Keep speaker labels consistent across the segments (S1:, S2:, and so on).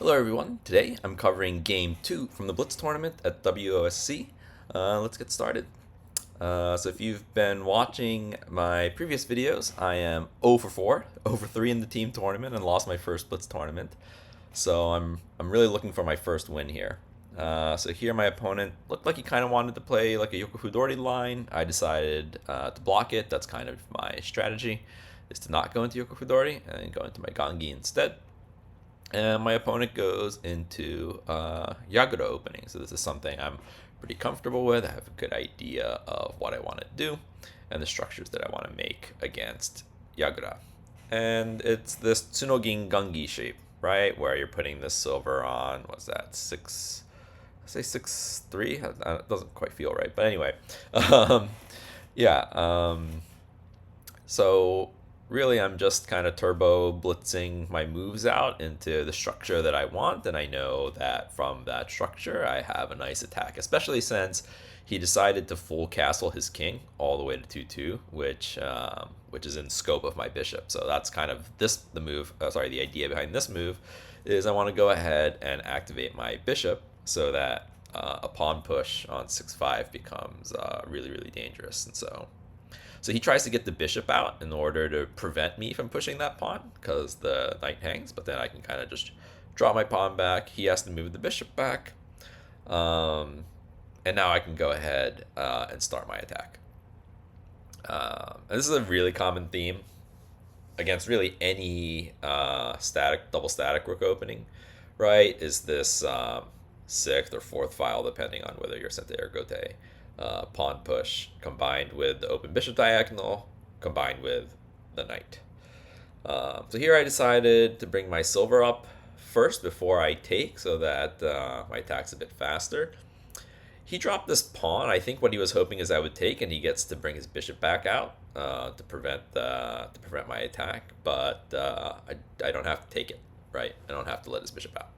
S1: Hello everyone, today I'm covering Game 2 from the Blitz tournament at WOSC. Let's get started. So if you've been watching my previous videos, I am 0 for 4, 0 for 3 in the team tournament and lost my first Blitz tournament. So I'm really looking for my first win here. So here my opponent looked like he kind of wanted to play like a Yoko Fudori line. I decided to block it. That's kind of my strategy, is to not go into Yoko Fudori and go into my Gangi instead. And my opponent goes into Yagura opening. So this is something I'm pretty comfortable with. I have a good idea of what I want to do and the structures that I want to make against Yagura. And it's this Tsunogin Gangi shape, right? Where you're putting this silver on, what's that, 6, say 6-3? It doesn't quite feel right. But anyway, yeah. So really I'm just kind of turbo blitzing my moves out into the structure that I want, and I know that from that structure I have a nice attack, especially since he decided to full castle his king all the way to 2-2, which is in scope of my bishop. So that's kind of the idea behind this move is I want to go ahead and activate my bishop so that a pawn push on 6-5 becomes really, really dangerous. And so he tries to get the bishop out in order to prevent me from pushing that pawn because the knight hangs, but then I can kind of just draw my pawn back. He has to move the bishop back. And now I can go ahead and start my attack. And this is a really common theme against really any double static rook opening, right? Is this sixth or fourth file, depending on whether you're Sente or Gote. Pawn push combined with the open bishop diagonal combined with the knight. So here I decided to bring my silver up first before I take so that my attack's a bit faster. He dropped this pawn. I think what he was hoping is I would take, and he gets to bring his bishop back out to prevent my attack. But I don't have to take it, right? I don't have to let his bishop out.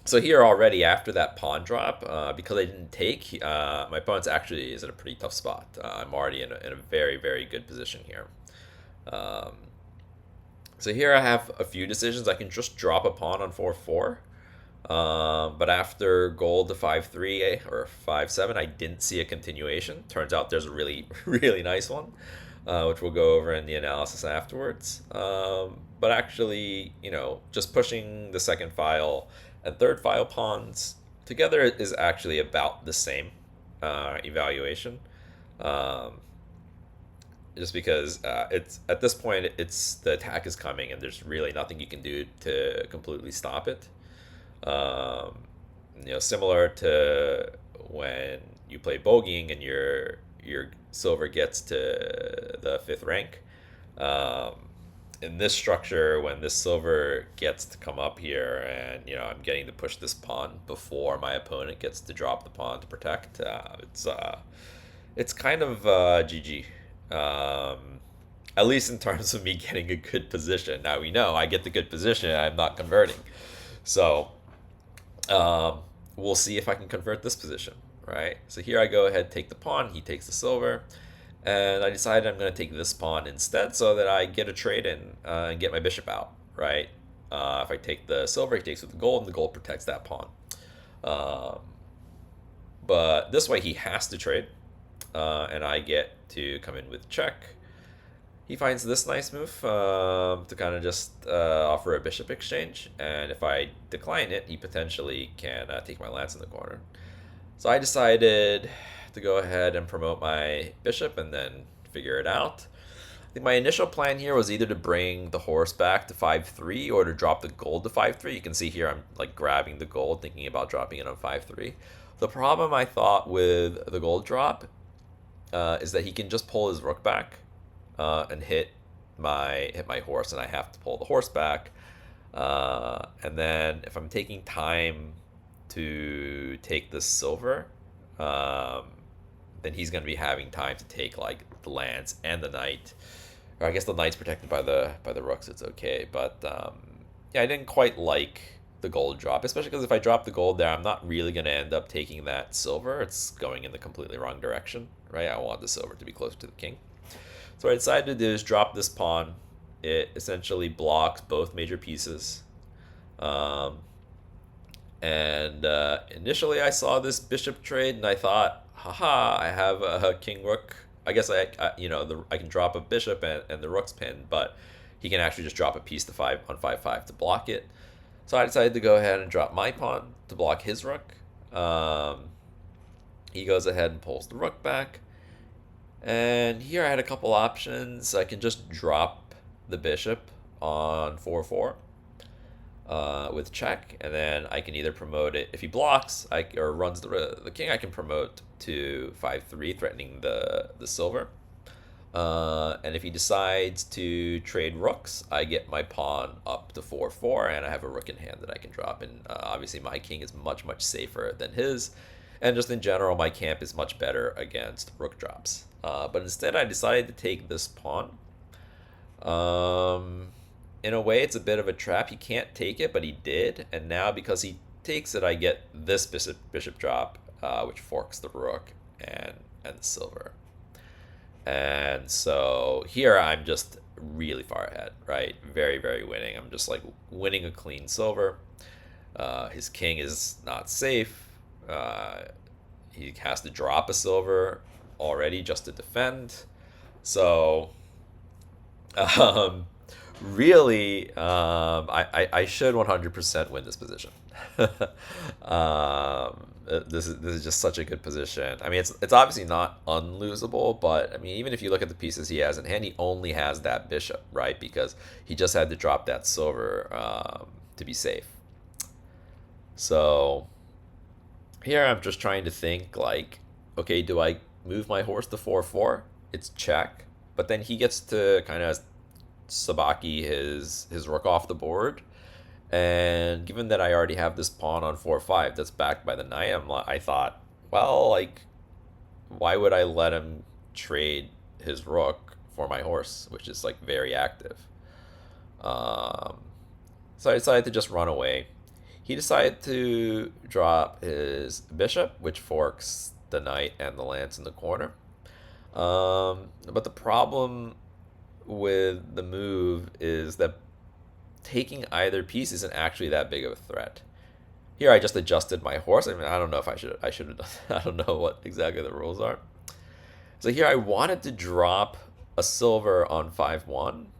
S1: So here already after that pawn drop, because I didn't take, my opponent's actually is in a pretty tough spot. I'm already in a very, very good position here. So here I have a few decisions. I can just drop a pawn on 4-4. But after gold to 5-3 or 5-7, I didn't see a continuation. Turns out there's a really, really nice one, which we'll go over in the analysis afterwards. But actually, just pushing the second file and third file pawns together is actually about the same evaluation. Just because it's at this point the attack is coming and there's really nothing you can do to completely stop it. Similar to when you play bogeying and your silver gets to the 5th rank. In this structure, when this silver gets to come up here and I'm getting to push this pawn before my opponent gets to drop the pawn to protect, it's kind of GG. At least in terms of me getting a good position. Now we know I get the good position and I'm not converting. So we'll see if I can convert this position, right? So here I go ahead, take the pawn, he takes the silver, and I decided I'm going to take this pawn instead so that I get a trade in and get my bishop out, right? If I take the silver, he takes with the gold, and the gold protects that pawn. But this way he has to trade, and I get to come in with check. He finds this nice move to kind of just offer a bishop exchange, and if I decline it, he potentially can take my lance in the corner. So I decided to go ahead and promote my bishop and then figure it out. I think my initial plan here was either to bring the horse back to 5-3 or to drop the gold to 5-3. You can see here I'm like grabbing the gold, thinking about dropping it on 5-3. The problem I thought with the gold drop is that he can just pull his rook back and hit my horse, and I have to pull the horse back. And then if I'm taking time to take this silver, then he's going to be having time to take like the lance and the knight. Or I guess the knight's protected by the rook, so it's okay. But yeah, I didn't quite like the gold drop, especially because if I drop the gold there, I'm not really going to end up taking that silver. It's going in the completely wrong direction, right? I want the silver to be closer to the king. So what I decided to do is drop this pawn. It essentially blocks both major pieces. Um, and initially I saw this bishop trade and I thought, haha, I have a king rook. I guess I can drop a bishop and the rook's pinned, but he can actually just drop a piece to 5 on 5/5 to block it. So I decided to go ahead and drop my pawn to block his rook. He goes ahead and pulls the rook back. And here I had a couple options. I can just drop the bishop on 4/4 with check, and then I can either promote it if he blocks or runs the king. I can promote to 5/3, threatening the silver. And if he decides to trade rooks, I get my pawn up to 4/4, and I have a rook in hand that I can drop. And obviously, my king is much safer than his, and just in general, my camp is much better against rook drops. But instead, I decided to take this pawn. In a way, it's a bit of a trap. He can't take it, but he did. And now, because he takes it, I get this bishop drop, which forks the rook and the silver. And so here I'm just really far ahead, right? Very winning. I'm just like winning a clean silver. His king is not safe. He has to drop a silver already just to defend. So really, I should 100% win this position. This is just such a good position. I mean, it's obviously not unlosable, but I mean, even if you look at the pieces he has in hand, he only has that bishop, right? Because he just had to drop that silver to be safe. So here I'm just trying to think like, okay, do I move my horse to 4/4? It's check, but then he gets to kind of sabaki his rook off the board. And given that I already have this pawn on 4/5 that's backed by the knight, I thought, well, like, why would I let him trade his rook for my horse, which is like very active? So I decided to just run away. He decided to drop his bishop, which forks the knight and the lance in the corner. But the problem with the move is that taking either piece isn't actually that big of a threat. Here I just adjusted my horse. I mean, I don't know if I should have done. I don't know what exactly the rules are. So here I wanted to drop a silver on 5/1,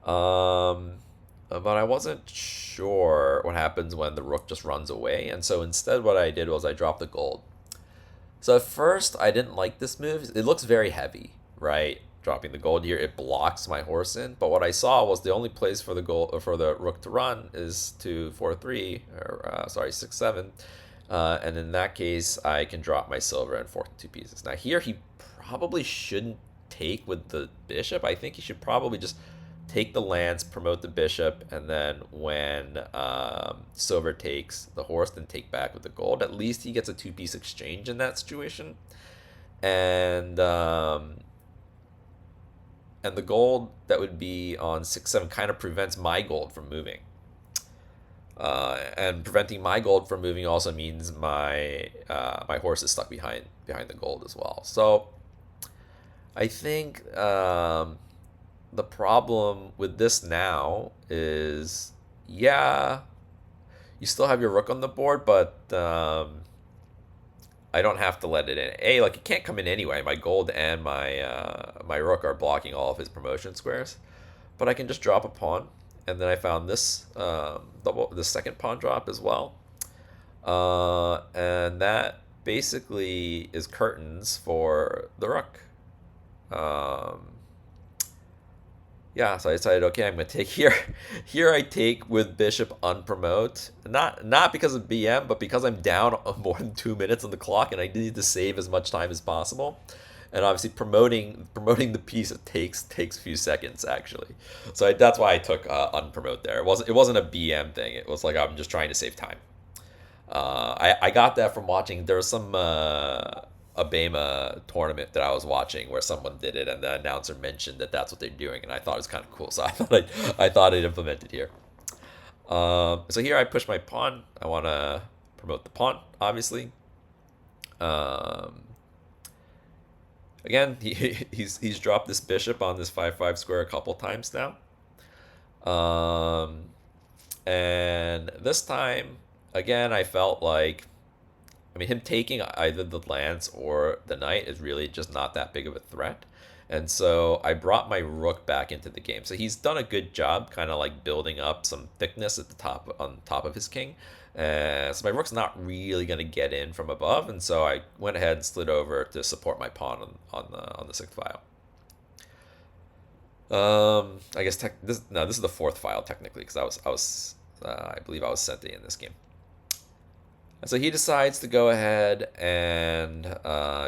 S1: but I wasn't sure what happens when the rook just runs away. And so instead, what I did was I dropped the gold. So at first, I didn't like this move. It looks very heavy, right? Dropping the gold here, it blocks my horse in. But what I saw was the only place for the gold for the rook to run is to 4/3, or sorry, 6/7, and in that case, I can drop my silver and fork 2 pieces. Now here, he probably shouldn't take with the bishop. I think he should probably just take the lance, promote the bishop, and then when silver takes the horse, then take back with the gold. At least he gets a 2-piece exchange in that situation, and the gold that would be on 6/7 kind of prevents my gold from moving. And preventing my gold from moving also means my my horse is stuck behind the gold as well. So I think the problem with this now is, yeah, you still have your rook on the board, but I don't have to let it in. Like, it can't come in anyway. My gold and my rook are blocking all of his promotion squares. But I can just drop a pawn. And then I found this the second pawn drop as well. And that basically is curtains for the rook. Yeah, so I decided, okay, I'm gonna take here. Here I take with bishop unpromote, not because of BM, but because I'm down more than 2 minutes on the clock, and I need to save as much time as possible. And obviously, promoting the piece takes a few seconds actually. So that's why I took unpromote there. It wasn't a BM thing. It was like I'm just trying to save time. I got that from watching. There was some Abema tournament that I was watching where someone did it, and the announcer mentioned that that's what they're doing, and I thought it was kind of cool, so I thought I'd implement it here. So here I push my pawn. I want to promote the pawn, obviously. Again, he's dropped this bishop on this 5/5 square a couple times now. And this time, again, I felt like, I mean, him taking either the lance or the knight is really just not that big of a threat. And so I brought my rook back into the game. So he's done a good job kind of like building up some thickness at the top on top of his king. So my rook's not really going to get in from above, and so I went ahead and slid over to support my pawn on the sixth file. I guess this is the fourth file technically because I believe I was sent in this game. And so he decides to go ahead and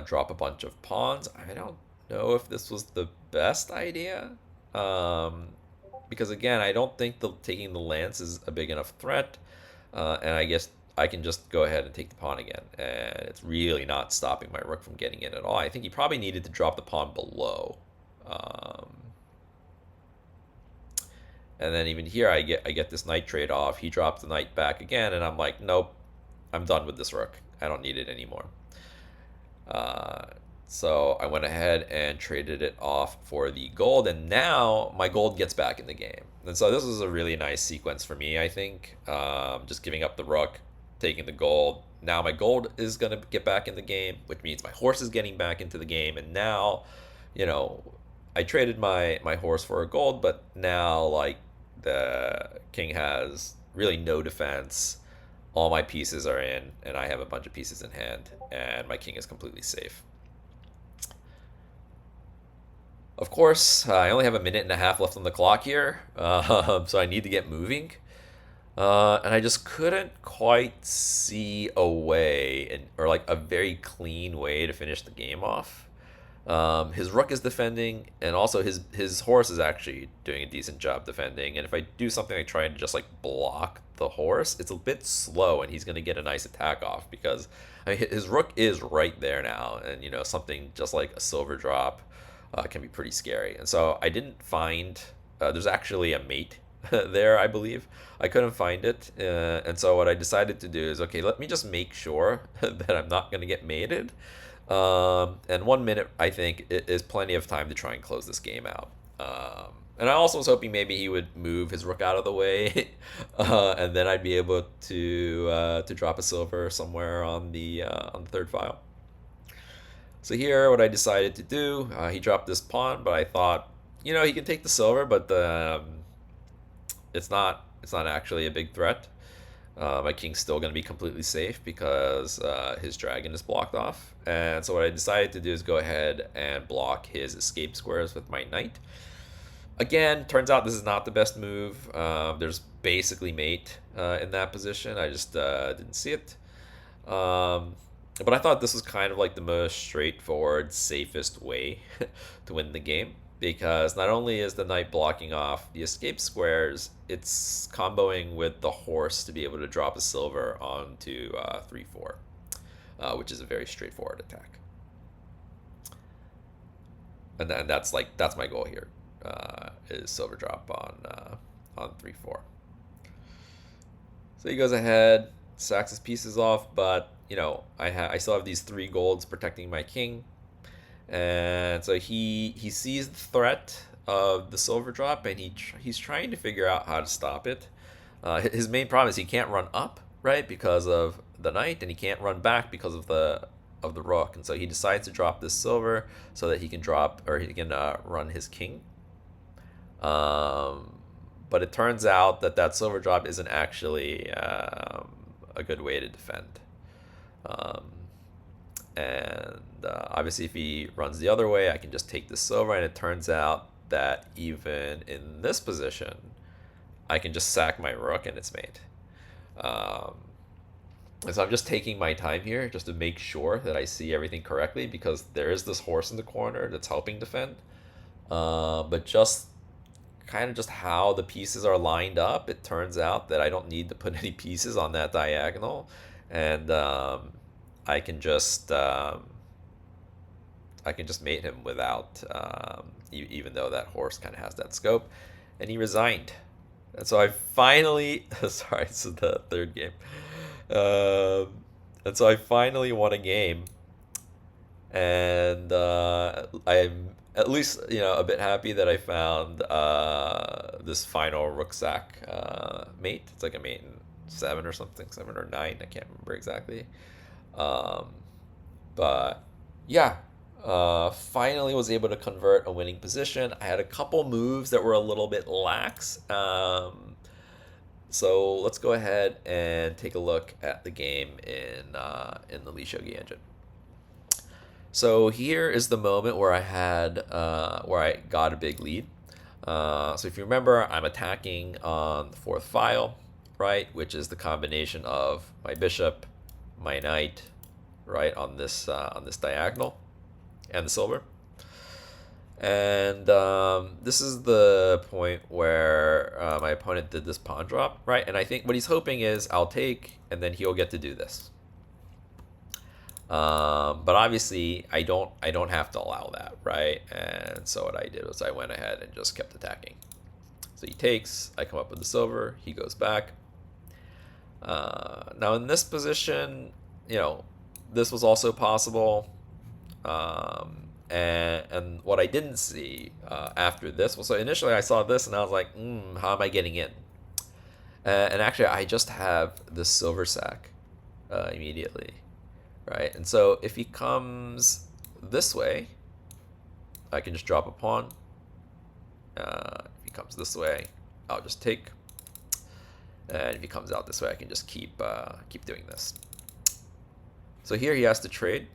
S1: drop a bunch of pawns. I don't know if this was the best idea, because again, I don't think taking the lance is a big enough threat, and I guess I can just go ahead and take the pawn again, and it's really not stopping my rook from getting in at all. I think he probably needed to drop the pawn below. And then even here, I get this knight trade off. He drops the knight back again, and I'm like, nope, I'm done with this rook. I don't need it anymore. So I went ahead and traded it off for the gold, and now my gold gets back in the game. And so this was a really nice sequence for me, I think. Just giving up the rook, taking the gold. Now my gold is going to get back in the game, which means my horse is getting back into the game. And now, you know, I traded my horse for a gold, but now, like, the king has really no defense. All my pieces are in, and I have a bunch of pieces in hand, and my king is completely safe. Of course, I only have a minute and a half left on the clock here, so I need to get moving. And I just couldn't quite see a way, or like a very clean way to finish the game off. His rook is defending, and also his horse is actually doing a decent job defending. And if I do something like trying to just like block the horse, it's a bit slow, and he's going to get a nice attack off because I mean, his rook is right there now, and you know, something just like a silver drop can be pretty scary. And so I didn't find there's actually a mate there, I believe. I couldn't find it, and so what I decided to do is, okay, let me just make sure that I'm not going to get mated. And 1 minute, I think, is plenty of time to try and close this game out. And I also was hoping maybe he would move his rook out of the way, and then I'd be able to drop a silver somewhere on the third file. So here, what I decided to do, he dropped this pawn, but I thought, you know, he can take the silver, but it's not actually a big threat. My king's still going to be completely safe because his dragon is blocked off. And so what I decided to do is go ahead and block his escape squares with my knight. Again, turns out this is not the best move. There's basically mate in that position. I just didn't see it. But I thought this was kind of like the most straightforward, safest way to win the game. Because not only is the knight blocking off the escape squares, it's comboing with the horse to be able to drop a silver onto 3-4, which is a very straightforward attack. And then that's my goal here, is silver drop on 3-4. So he goes ahead, sacks his pieces off, but you know, I still have these 3 golds protecting my king. And so he sees the threat of the silver drop, and he's trying to figure out how to stop it. His main problem is he can't run up, right, because of the knight, and he can't run back because of the rook. And so he decides to drop this silver so that he can run his king. But it turns out that silver drop isn't actually a good way to defend. And obviously if he runs the other way, I can just take the silver, and it turns out that even in this position, I can just sack my rook and it's mate. And so I'm just taking my time here just to make sure that I see everything correctly, because there is this horse in the corner that's helping defend. But just kind of just how the pieces are lined up, it turns out that I don't need to put any pieces on that diagonal, and I can just mate him without even though that horse kind of has that scope, and he resigned. And so I finally sorry, this is the third game. And so I finally won a game, and at least, a bit happy that I found this final rucksack mate. It's like a mate in 7 or something, 7 or 9. I can't remember exactly. Um, but yeah, finally was able to convert a winning position. I had a couple moves that were a little bit lax. So let's go ahead and take a look at the game in the Lee Shogi engine. So here is the moment where where I got a big lead. So if you remember, I'm attacking on the 4th file, right, which is the combination of my bishop, my knight, right, on this diagonal, and the silver. And this is the point where my opponent did this pawn drop, right? And I think what he's hoping is I'll take, and then he'll get to do this. But obviously I don't have to allow that, right? And so what I did was I went ahead and just kept attacking. So he takes, I come up with the silver, he goes back. Now in this position, this was also possible. And what I didn't see after this was, so initially I saw this and I was like, how am I getting in? And actually I just have this silver sack immediately. Right, and so if he comes this way, I can just drop a pawn. If he comes this way, I'll just take. And if he comes out this way, I can just keep doing this. So here he has to trade,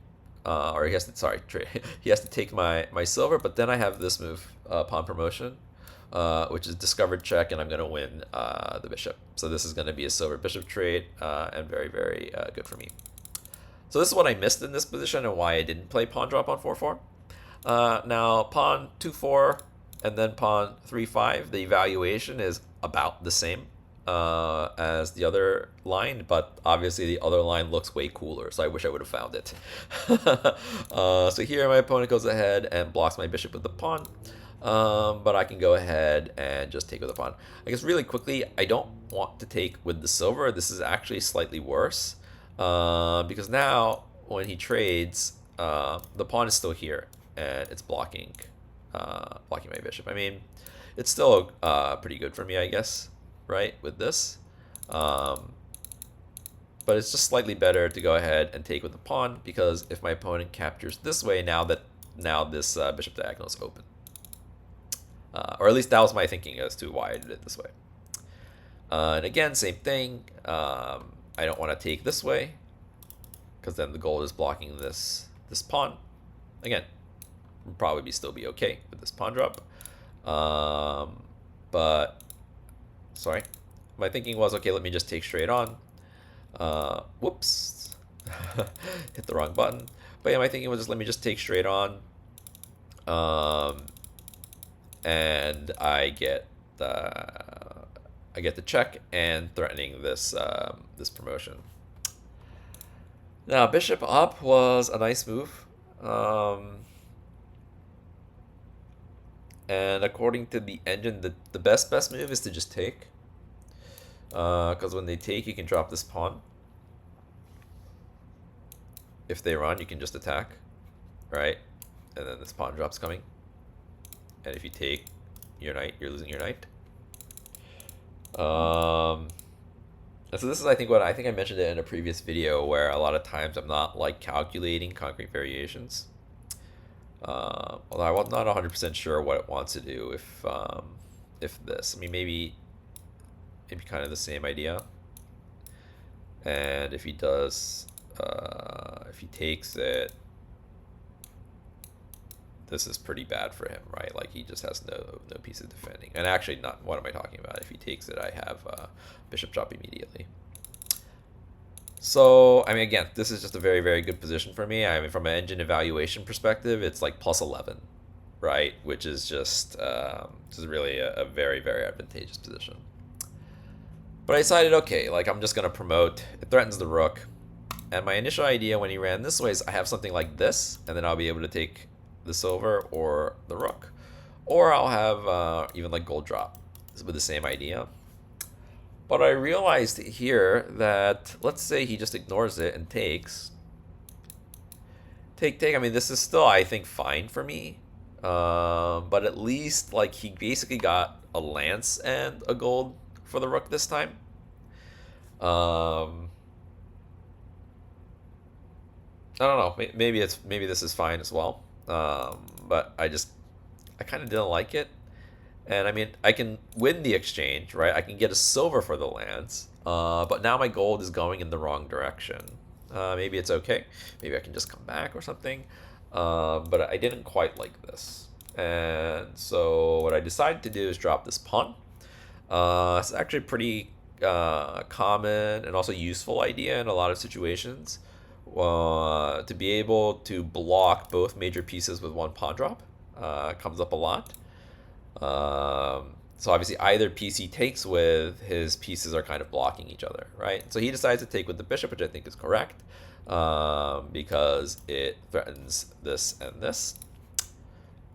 S1: or he has to trade. He has to take my silver, but then I have this move, pawn promotion, which is discovered check, and I'm gonna win the bishop. So this is gonna be a silver bishop trade, and very, very good for me. So this is what I missed in this position and why I didn't play pawn drop on 4-4. Now pawn 2-4 and then pawn 3-5, the evaluation is about the same as the other line, but obviously the other line looks way cooler, so I wish I would have found it. So here my opponent goes ahead and blocks my bishop with the pawn, but I can go ahead and just take with the pawn. I guess really quickly, I don't want to take with the silver. This is actually slightly worse. Because now when he trades, the pawn is still here and it's blocking my bishop. I mean, it's still pretty good for me, I guess, right, with this. But it's just slightly better to go ahead and take with the pawn, because if my opponent captures this way, now this bishop diagonal is open. Or at least that was my thinking as to why I did it this way. And again, same thing. I don't want to take this way, because then the gold is blocking this pawn. Again, would probably still be okay with this pawn drop. But sorry, my thinking was, okay, let me just take straight on. Whoops, hit the wrong button. But yeah, my thinking was just let me just take straight on, and I get the check and threatening this promotion. Now bishop up was a nice move, and according to the engine, the best move is to just take, because when they take, you can drop this pawn. If they run, you can just attack, right? And then this pawn drop's coming, and if you take your knight, you're losing your knight. So this is, I think I mentioned it in a previous video, where a lot of times I'm not like calculating concrete variations. Although I was not 100% sure what it wants to do if this. I mean, maybe kind of the same idea. And if he does, if he takes it, this is pretty bad for him, right? Like he just has no piece of defending. And actually, not, what am I talking about? If he takes it, I have bishop drop immediately. So, I mean, again, this is just a very, very good position for me. I mean, from an engine evaluation perspective, it's like plus 11, right? Which is just really a very, very advantageous position. But I decided, okay, like I'm just going to promote. It threatens the rook. And my initial idea when he ran this way is I have something like this, and then I'll be able to take the silver or the rook. Or I'll have even like gold drop with the same idea. But I realized here that, let's say he just ignores it and takes. Take. I mean, this is still, I think, fine for me. But at least like he basically got a lance and a gold for the rook this time. I don't know. Maybe this is fine as well. But I kind of didn't like it. And I mean, I can win the exchange, right? I can get a silver for the lance. But now my gold is going in the wrong direction. Maybe it's okay. Maybe I can just come back or something. But I didn't quite like this. And so what I decided to do is drop this pawn. It's actually a pretty common and also useful idea in a lot of situations. To be able to block both major pieces with one pawn drop comes up a lot. So obviously either piece he takes with, his pieces are kind of blocking each other, right? So he decides to take with the bishop, which I think is correct, because it threatens this and this.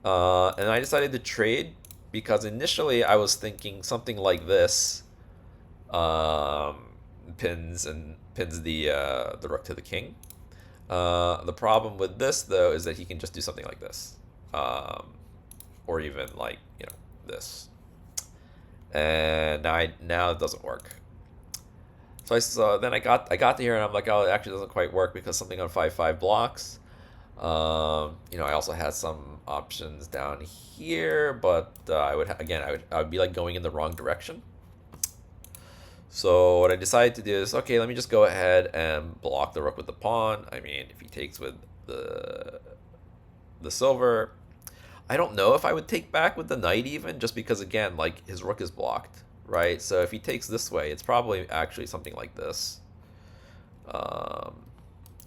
S1: And I decided to trade because initially I was thinking something like this pins the rook to the king. The problem with this though is that he can just do something like this, or even like this, and now it doesn't work. So then I got to here and I'm like, oh, it actually doesn't quite work because something on 5/5 blocks. I also had some options down here, but I would be like going in the wrong direction. So what I decided to do is, okay, let me just go ahead and block the rook with the pawn. I mean, if he takes with the silver, I don't know if I would take back with the knight even, just because again, like his rook is blocked, right? So if he takes this way, it's probably actually something like this.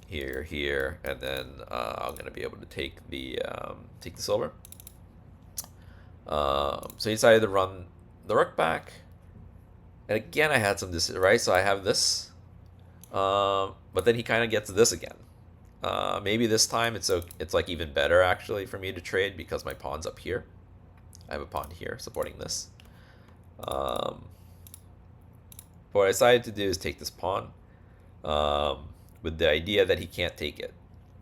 S1: Here, and then I'm gonna be able to take the silver. So he decided to run the rook back, and again I had some right. So I have this, but then he kind of gets this again. Maybe this time it's like even better actually for me to trade because my pawn's up here. I have a pawn here supporting this. But what I decided to do is take this pawn. With the idea that he can't take it,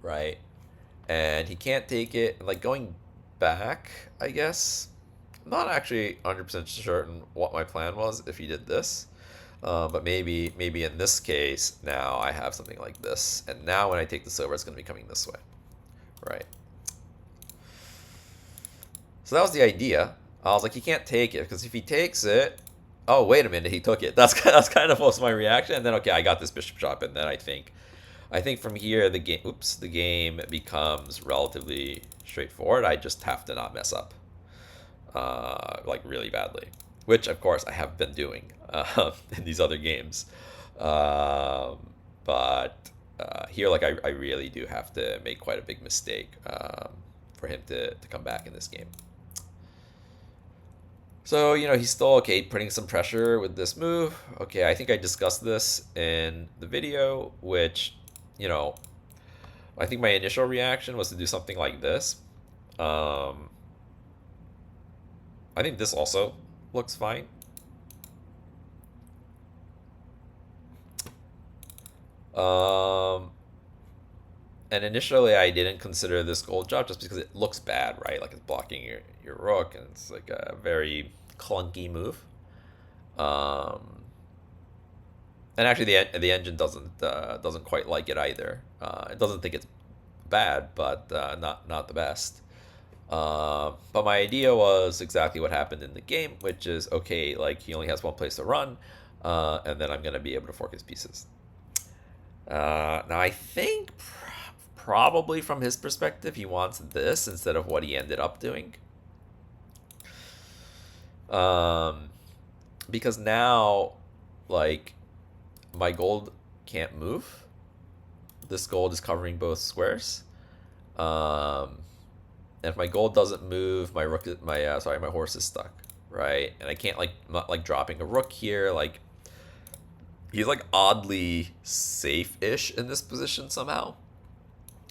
S1: right? And he can't take it, like going back, I guess. I'm not actually 100% certain what my plan was if he did this. But maybe in this case, now I have something like this. And now when I take the silver, it's going to be coming this way, right? So that was the idea. I was like, he can't take it, because if he takes it, oh, wait a minute, he took it. That's kind of was my reaction. And then, okay, I got this bishop drop, and then I think from here the game becomes relatively straightforward. I just have to not mess up, like really badly, which of course I have been doing in these other games. But here, like I really do have to make quite a big mistake for him to come back in this game. So, he's still okay, putting some pressure with this move. Okay, I think I discussed this in the video, which, I think my initial reaction was to do something like this. I think this also looks fine. And initially I didn't consider this gold job just because it looks bad, right? Like it's blocking your rook, and it's like a very clunky move. And actually the engine doesn't quite like it either. It doesn't think it's bad, but not the best. But my idea was exactly what happened in the game, which is, okay, like he only has one place to run, and then I'm gonna be able to fork his pieces. Now I think probably from his perspective, he wants this instead of what he ended up doing. Because now, like, my gold can't move. This gold is covering both squares. And if my gold doesn't move, my horse is stuck, right? And I can't, like, not like dropping a rook here. Like, he's like oddly safe-ish in this position somehow.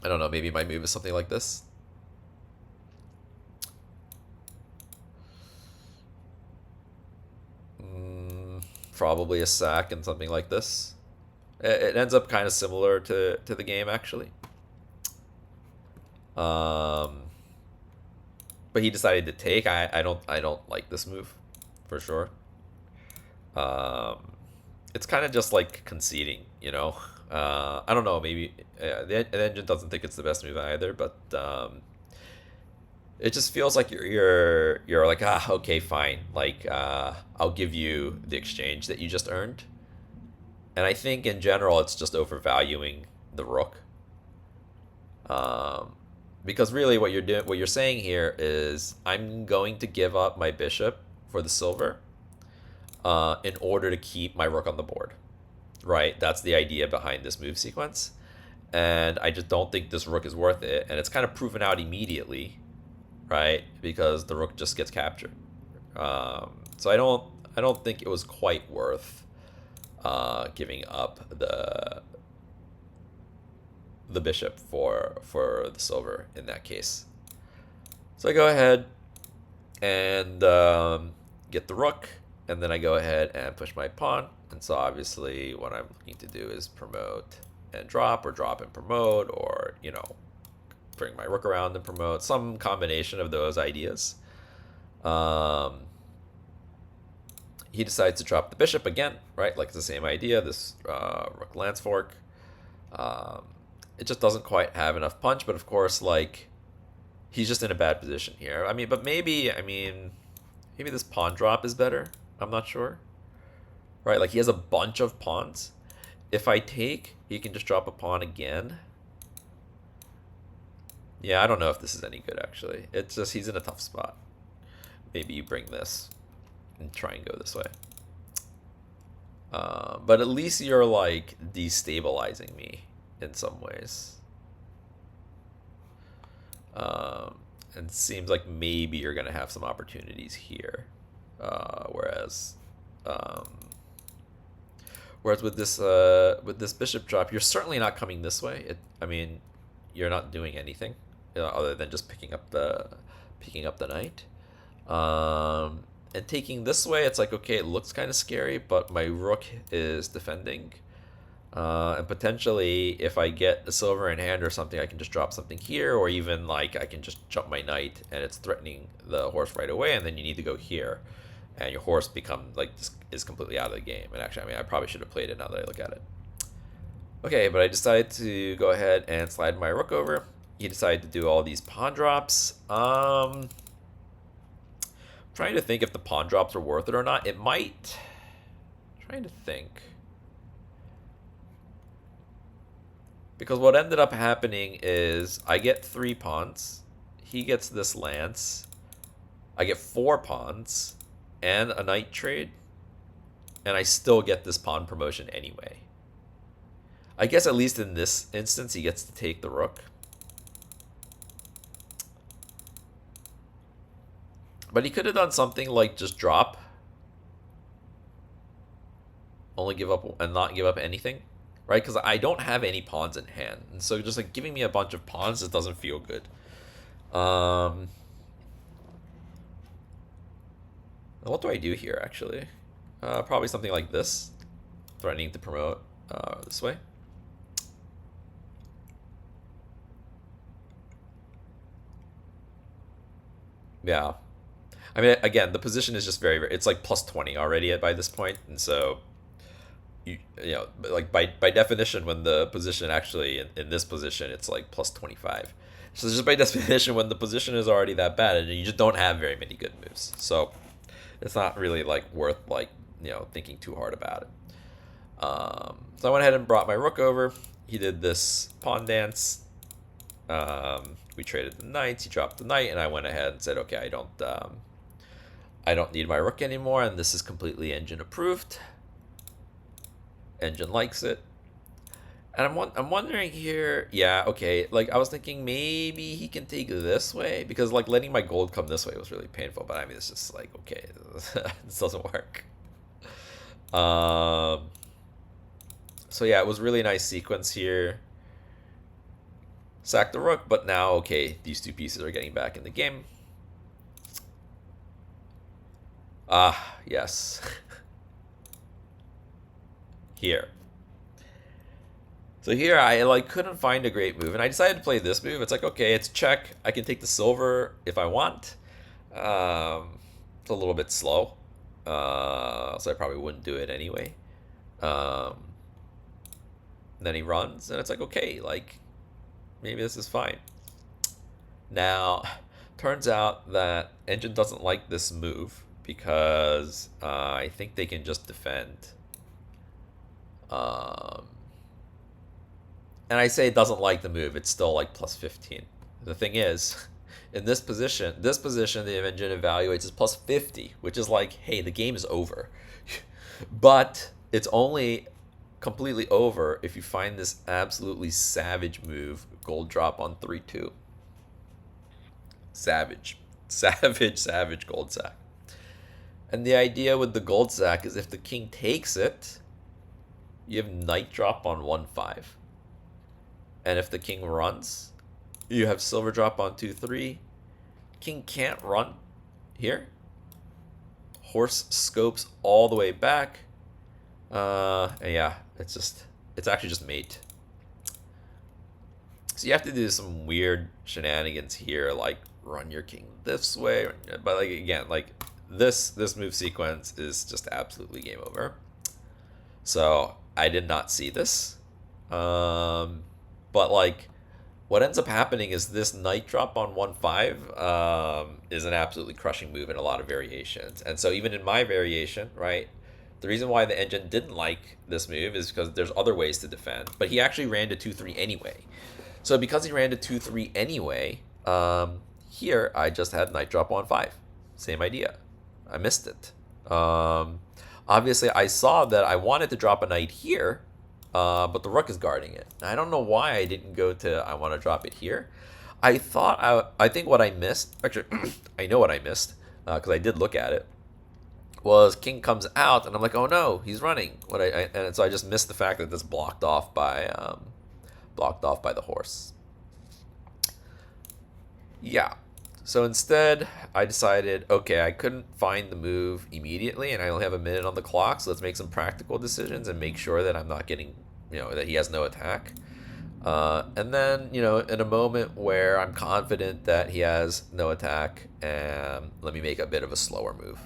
S1: I don't know, maybe my move is something like this. Probably a sack and something like this. It ends up kind of similar to the game, actually. but he decided to take. I don't like this move, for sure. It's kind of just like conceding, you know. I don't know. Maybe the engine doesn't think it's the best move either, but it just feels like you're like, ah, okay, fine. Like I'll give you the exchange that you just earned. And I think in general, it's just overvaluing the rook. Because really, what you're saying here is, I'm going to give up my bishop for the silver, in order to keep my rook on the board, right? That's the idea behind this move sequence, and I just don't think this rook is worth it. And it's kind of proven out immediately, right? Because the rook just gets captured. So I don't think it was quite worth giving up the bishop for the silver in that case. So I go ahead and get the rook, and then I go ahead and push my pawn. And so obviously what I'm looking to do is promote and drop, or drop and promote, or, you know, bring my rook around and promote, some combination of those ideas. He decides to drop the bishop again, right? Like, it's the same idea, this rook lance fork. It just doesn't quite have enough punch, but of course, like, he's just in a bad position here. I mean, but maybe this pawn drop is better. I'm not sure. Right, like, he has a bunch of pawns. If I take, he can just drop a pawn again. Yeah, I don't know if this is any good, actually. It's just, he's in a tough spot. Maybe you bring this and try and go this way. But at least you're, like, destabilizing me in some ways. And it seems like maybe you're going to have some opportunities here. Whereas with this bishop drop, you're certainly not coming this way. I mean, you're not doing anything other than just picking up the knight. And taking this way, it's like, okay, it looks kind of scary, but my rook is defending. And potentially, if I get a silver in hand or something, I can just drop something here, or even, like, I can just jump my knight, and it's threatening the horse right away, and then you need to go here, and your horse is completely out of the game. And actually, I mean, I probably should have played it now that I look at it. Okay, but I decided to go ahead and slide my rook over. He decided to do all these pawn drops. I'm trying to think if the pawn drops are worth it or not. It might. I'm trying to think. Because what ended up happening is I get 3 pawns. He gets this lance. I get 4 pawns and a knight trade. And I still get this pawn promotion anyway. I guess at least in this instance, he gets to take the rook. But he could have done something like just drop. Only give up and not give up anything. Right? Because I don't have any pawns in hand. And so just like giving me a bunch of pawns just doesn't feel good. What do I do here, actually? Probably something like this. Threatening to promote this way. Yeah. I mean, again, the position is just very, very, it's like plus 20 already by this point. And so, you know, like by definition, when the position actually in this position, it's like plus 25. So just by definition, when the position is already that bad, and you just don't have very many good moves. So it's not really like worth, like, you know, thinking too hard about it. So I went ahead and brought my rook over. He did this pawn dance. We traded the knights. He dropped the knight, and I went ahead and said, okay, I don't need my rook anymore, and this is completely engine approved. Engine likes it. And I'm wondering here, yeah, okay, like I was thinking maybe he can take this way, because like letting my gold come this way was really painful, but I mean, it's just like, okay, this doesn't work. So yeah, it was really nice sequence here. Sack the rook, but now, okay, these 2 pieces are getting back in the game. Ah, yes. Here. So here I like couldn't find a great move, and I decided to play this move. It's like, okay, it's check. I can take the silver if I want, It's a little bit slow, so I probably wouldn't do it anyway. Um, then he runs, and it's like, okay, like maybe this is fine. Now, turns out that Engine doesn't like this move because I think they can just defend. Um, and I say it doesn't like the move; it's still like plus 15. The thing is, in this position, the Engine evaluates as plus 50, which is like, hey, the game is over. But it's only completely over if you find this absolutely savage move, gold drop on 3-2. Savage. Savage gold sack. And the idea with the gold sack is if the king takes it, you have knight drop on 1-5. And if the king runs, you have silver drop on 2-3. King can't run here. Horse scopes all the way back. And yeah, it's actually just mate. So you have to do some weird shenanigans here, like run your king this way. But like again, like this move sequence is just absolutely game over. So I did not see this. But like what ends up happening is this knight drop on 1-5 is an absolutely crushing move in a lot of variations. And so even in my variation, right, the reason why the Engine didn't like this move is because there's other ways to defend. But he actually ran to 2-3 anyway. So because he ran to 2-3 anyway, here I just had knight drop on 5. Same idea. I missed it. Obviously, I saw that I wanted to drop a knight here, but the rook is guarding it. I don't know why I didn't go to I want to drop it here. I think what I missed, actually, I know what I missed, because I did look at it, was king comes out, and I'm like, oh no, he's running. And so I just missed the fact that this blocked off by the horse. Yeah. So instead, I decided, okay, I couldn't find the move immediately, and I only have a minute on the clock, so let's make some practical decisions and make sure that I'm not getting, that he has no attack. And then, in a moment where I'm confident that he has no attack, let me make a bit of a slower move.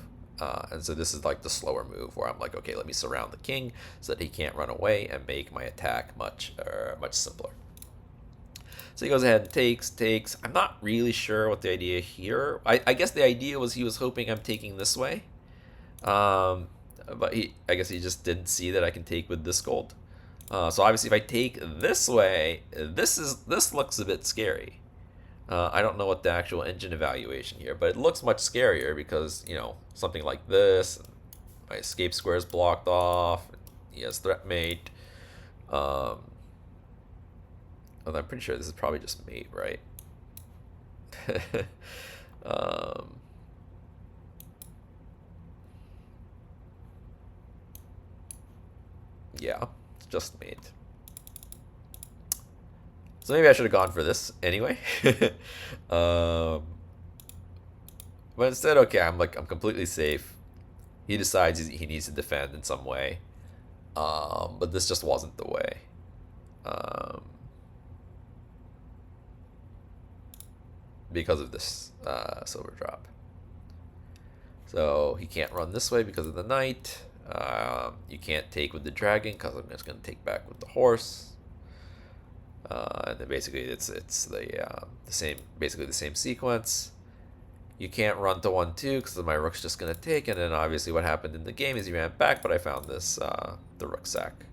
S1: And so this is like the slower move where I'm like, okay, let me surround the king so that he can't run away and make my attack much simpler. So he goes ahead and takes. I'm not really sure what the idea here. I guess the idea was he was hoping I'm taking this way. But I guess he just didn't see that I can take with this gold. So obviously if I take this way, this looks a bit scary. I don't know what the actual Engine evaluation here, but it looks much scarier because, something like this, my escape square is blocked off, he has threat mate. And I'm pretty sure this is probably just mate, right? Yeah, it's just mate. So maybe I should have gone for this anyway. But instead, okay, I'm completely safe. He decides he needs to defend in some way. But this just wasn't the way. Because of this silver drop. So he can't run this way because of the knight. You can't take with the dragon because I'm just going to take back with the horse. And then basically it's the same sequence. You can't run to 1-2 because my rook's just gonna take, and then obviously what happened in the game is he ran back, but I found this the rook sack.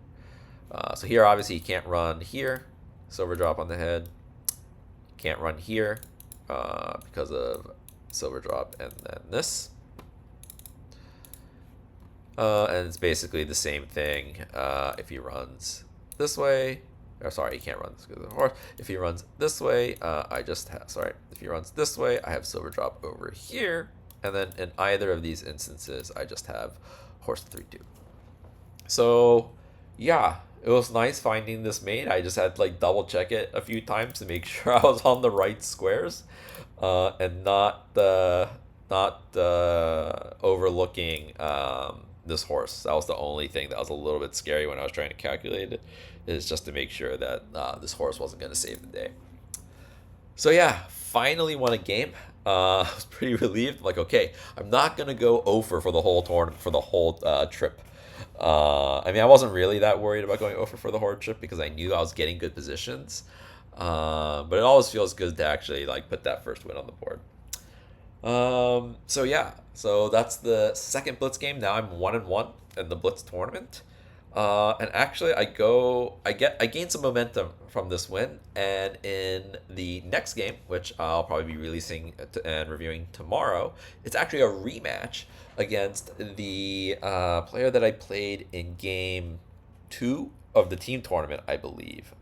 S1: So here obviously you can't run here, silver drop on the head. Can't run here because of silver drop, and then this. And it's basically the same thing if he runs this way. Or sorry, he can't run this because of the horse. If he runs this way, if he runs this way, I have silver drop over here. And then in either of these instances, I just have horse 3-2. So, yeah, it was nice finding this mate. I just had to double check it a few times to make sure I was on the right squares, and not overlooking this horse. That was the only thing that was a little bit scary when I was trying to calculate it, is just to make sure that this horse wasn't going to save the day. So yeah, finally won a game. I was pretty relieved. Like, okay, I'm not gonna go over for the whole tournament for the whole trip. I mean, I wasn't really that worried about going over for the whole trip because I knew I was getting good positions. But it always feels good to actually like put that first win on the board. So yeah, so that's the second Blitz game. Now I'm 1-1 in the Blitz tournament. And actually, I gain some momentum from this win, and in the next game, which I'll probably be releasing and reviewing tomorrow, it's actually a rematch against the player that I played in game 2 of the team tournament, I believe.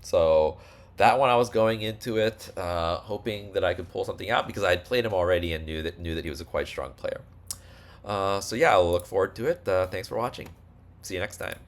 S1: So that one I was going into it hoping that I could pull something out because I had played him already and knew that he was a quite strong player. So yeah, I'll look forward to it. Thanks for watching. See you next time.